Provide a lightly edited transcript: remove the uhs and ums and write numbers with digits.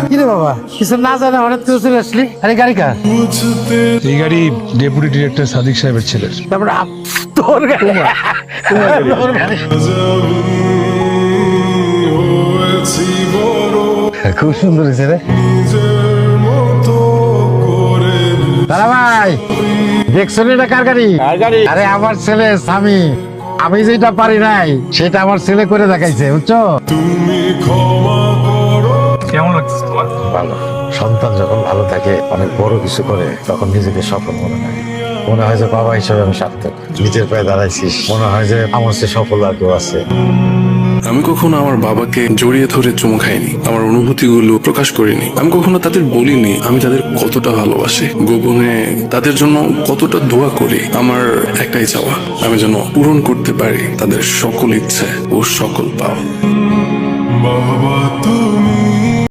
কিরে বাবা কিছু না জানা হঠাৎ করে চলে আসলি? আরে গাড়ি কার? এই গাড়ি ডেপুটি ডিরেক্টর সাদিক সাহেবের ছেলের। তারপরে তোর গাড়ি? তোর গাড়ি? খুব সুন্দর হয়েছে রে দাদা ভাই। দেখছো এটা কার গাড়ি? আরে আমার ছেলে স্বামী। আমি যেটা পারি নাই সেটা আমার ছেলে করে দেখাইছে, বুঝছো? কেমন লাগছে তোমার? ভালো। সন্তান যখন ভালো থাকে, অনেক বড় কিছু করে, তখন নিজেকে সফল মনে হয়। মনে হয় যে বাবা হিসেবে আমি সার্থক, নিজের পায়ে দাঁড়াইছিস। মনে হয় যে আমার সে সফল আর কেউ আছে। আমি কখনো আমার বাবাকে জড়িয়ে ধরে চুমু খাইনি, আমার অনুভূতিগুলো প্রকাশ করিনি। আমি কখনো তাদের বলিনি আমি তাদের কতটা ভালোবাসি, গোপনে তাদের জন্য কতটা দোয়া করি। আমার একটাই চাওয়া, আমি যেন পূরণ করতে পারি তাদের সকল ইচ্ছে ও সকল পাওয়া। বাবা তুমি